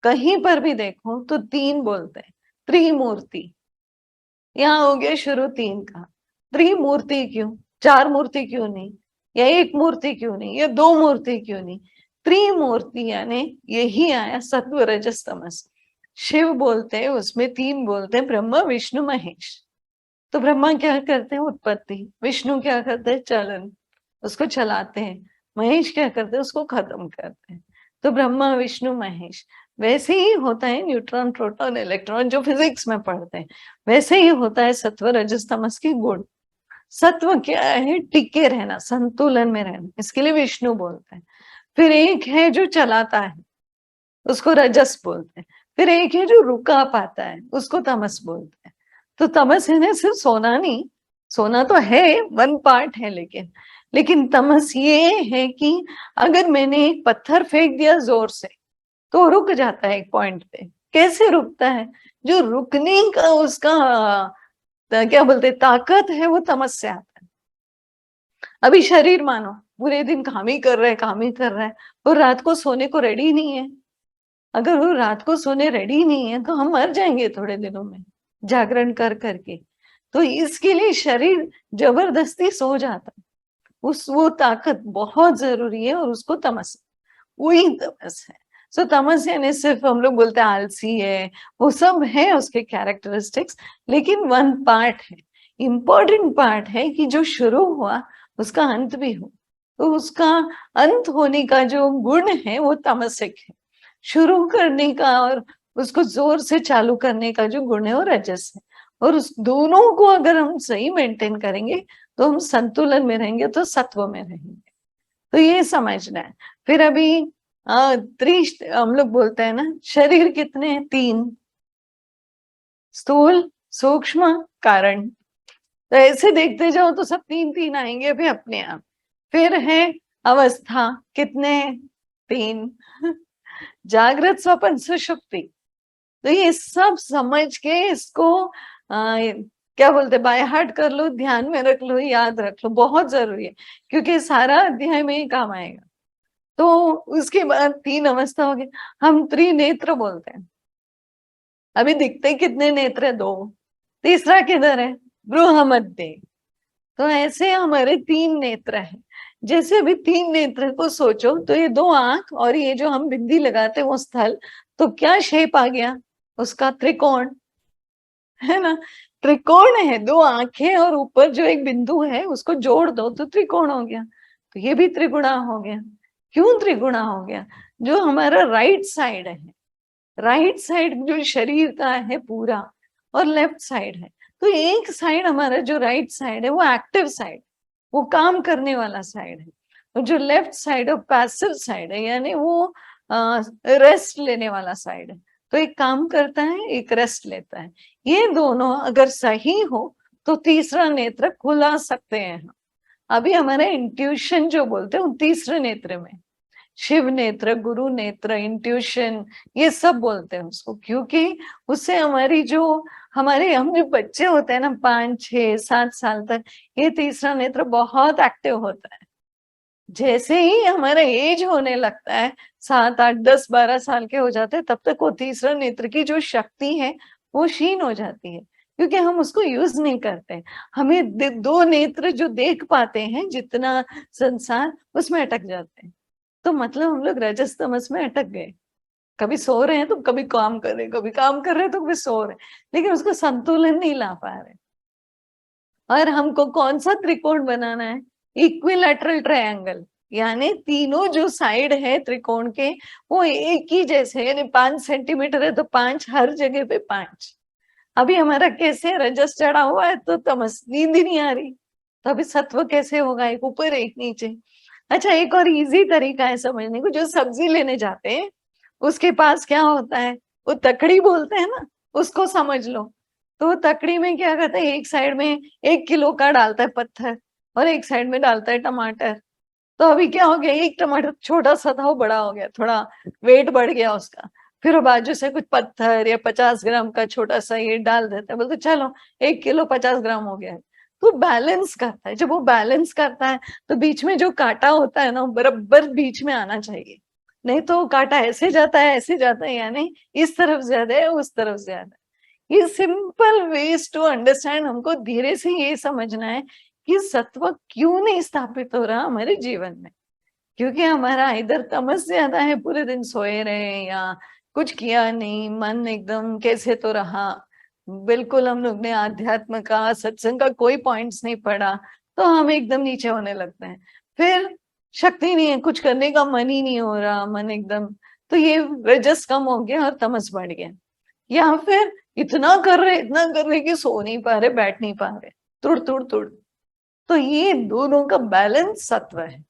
कहीं पर भी देखो तो तीन बोलते हैं, त्रिमूर्ति। यहाँ हो गया शुरू तीन का। त्रिमूर्ति क्यों, चार मूर्ति क्यों नहीं, या एक मूर्ति क्यों नहीं, या दो मूर्ति क्यों नहीं? त्रिमूर्ति यानी यही आया सत्व रजस तमस। शिव बोलते हैं उसमें तीन बोलते हैं, ब्रह्मा विष्णु महेश। तो ब्रह्मा क्या करते हैं, उत्पत्ति। विष्णु क्या करते हैं, चलन, उसको चलाते हैं। महेश क्या करते हैं, उसको खत्म करते हैं। तो ब्रह्मा विष्णु महेश। वैसे ही होता है न्यूट्रॉन प्रोटॉन इलेक्ट्रॉन, जो फिजिक्स में पढ़ते हैं, वैसे ही होता है सत्व रजस तमस की गुण। सत्व क्या है, टिके रहना, संतुलन में रहना, इसके लिए विष्णु बोलते हैं। फिर एक है जो चलाता है, उसको रजस बोलते हैं। फिर एक है जो रुका पाता है, उसको तमस बोलते हैं। तो तमस है ना सिर्फ सोना नहीं, सोना तो है, वन पार्ट है, लेकिन तमस ये है कि अगर मैंने एक पत्थर फेंक दिया जोर से तो रुक जाता है एक पॉइंट पे। कैसे रुकता है, जो रुकने का उसका क्या बोलते ताकत है, वो तमस से आता है। अभी शरीर मानो पूरे दिन काम ही कर रहा है, काम ही कर रहा है, और रात को सोने को रेडी नहीं है। अगर वो रात को सोने रेडी नहीं है तो हम मर जाएंगे थोड़े दिनों में, जागरण कर करके। तो इसके लिए शरीर जबरदस्ती सो जाता है। वो ताकत बहुत जरूरी है, और उसको तमस, वही तमस है। सो तमस यानी सिर्फ हम लोग बोलते हैं आलसी है, वो सब है उसके कैरेक्टरिस्टिक्स, लेकिन वन पार्ट है, इम्पोर्टेंट पार्ट है कि जो शुरू हुआ उसका अंत भी हो। तो उसका अंत होने का जो गुण है वो तमसिक है। शुरू करने का और उसको जोर से चालू करने का जो गुण है वो रजस है। और उस दोनों को अगर हम सही मेंटेन करेंगे तो हम संतुलन में रहेंगे, तो सत्व में रहेंगे। तो ये समझना है। फिर अभी त्रिश हम लोग बोलते हैं ना, शरीर कितने हैं, तीन, स्थूल सूक्ष्म कारण। तो ऐसे देखते जाओ तो सब तीन तीन आएंगे अभी अपने आप। फिर है अवस्था, कितने, तीन, जागृत स्वप्न सुषुप्ति। तो ये सब समझ के इसको क्या बोलते बाय हार्ट कर लो, ध्यान में रख लो, याद रख लो, बहुत जरूरी है, क्योंकि सारा अध्याय में ही काम आएगा। तो उसके बाद तीन अवस्था हो गई। हम त्रिनेत्र बोलते हैं। अभी दिखते कितने नेत्र है, दो। तीसरा किधर है, ब्रूह मध्य। तो ऐसे हमारे तीन नेत्र हैं। जैसे अभी तीन नेत्र को सोचो तो ये दो आंख और ये जो हम बिंदी लगाते हैं वो स्थल, तो क्या शेप आ गया उसका, त्रिकोण, है ना। त्रिकोण है, दो आंखें और ऊपर जो एक बिंदु है उसको जोड़ दो तो त्रिकोण हो गया। तो ये भी त्रिगुणा हो गया। क्यों त्रिगुणा हो गया, जो हमारा राइट साइड है, राइट साइड जो शरीर का है पूरा, और लेफ्ट साइड है। तो एक साइड हमारा जो राइट साइड है वो एक्टिव साइड, वो काम करने वाला साइड है। और जो लेफ्ट साइड और पैसिव साइड है, यानी वो रेस्ट लेने वाला साइड है। तो एक काम करता है, एक रेस्ट लेता है। ये दोनों अगर सही हो तो तीसरा नेत्र खुला सकते हैं हम। अभी हमारा इंट्यूशन जो बोलते हैं तीसरे नेत्र में, शिव नेत्र, गुरु नेत्र, इंट्यूशन, ये सब बोलते हैं उसको, क्योंकि उससे हमारी जो हम जो बच्चे होते हैं ना 5, 6, 7 साल तक, ये तीसरा नेत्र बहुत एक्टिव होता है। जैसे ही हमारा एज होने लगता है, 7, 8, 10, 12 साल के हो जाते हैं, तब तक वो तीसरा नेत्र की जो शक्ति है वो क्षीण हो जाती है, क्योंकि हम उसको यूज नहीं करते। हमें दो नेत्र जो देख पाते हैं जितना संसार, उसमें अटक जाते हैं। तो मतलब हम लोग रजस तमस में अटक गए। कभी सो रहे हैं तो कभी काम कर रहे हैं, कभी काम कर रहे हैं तो कभी सो रहे हैं, लेकिन उसको संतुलन नहीं ला पा रहे। और हमको कौन सा त्रिकोण बनाना है, इक्विलैटरल ट्रायंगल, यानी तीनों जो साइड है त्रिकोण के वो एक ही जैसे, यानी 5 सेंटीमीटर है तो 5, हर जगह पे 5। अभी हमारा कैसे रजस चढ़ा हुआ है तो तमस, नींद ही नहीं आ रही, तो अभी सत्व कैसे होगा, एक ऊपर एक नीचे। अच्छा, एक और इजी तरीका है समझने को, जो सब्जी लेने जाते हैं उसके पास क्या होता है, वो तकड़ी बोलते हैं ना, उसको समझ लो। तो तकड़ी में क्या करता है, एक साइड में 1 किलो का डालता है पत्थर और एक साइड में डालता है टमाटर। तो अभी क्या हो गया, एक टमाटर छोटा सा था वो बड़ा हो गया, थोड़ा वेट बढ़ गया उसका। फिर वो बाजू से कुछ पत्थर या 50 ग्राम का छोटा सा ये डाल देता है, बोलते चलो 1 किलो 50 ग्राम हो गया है। तो बैलेंस करता है, जब वो बैलेंस करता है तो बीच में जो कांटा होता है ना, बराबर बीच में आना चाहिए। नहीं तो कांटा ऐसे जाता है, ऐसे जाता है, यानी इस तरफ ज्यादा है, उस तरफ ज्यादा है। ये सिंपल वेज टू अंडरस्टैंड, हमको धीरे से ये समझना है कि सत्व क्यों नहीं स्थापित हो रहा हमारे जीवन में। क्योंकि हमारा इधर तमस ज्यादा है, पूरे दिन सोए रहे या कुछ किया नहीं, मन एकदम कैसे तो रहा, बिल्कुल हम लोग ने आध्यात्म का, सत्संग का कोई पॉइंट्स नहीं पढ़ा, तो हम एकदम नीचे होने लगते हैं। फिर शक्ति नहीं है, कुछ करने का मन ही नहीं हो रहा, मन एकदम, तो ये रजस कम हो गया और तमस बढ़ गया। या फिर इतना कर रहे कि सो नहीं पा रहे, बैठ नहीं पा रहे, तुड़ तुड़ तुड़। तो ये दोनों का बैलेंस सत्व है।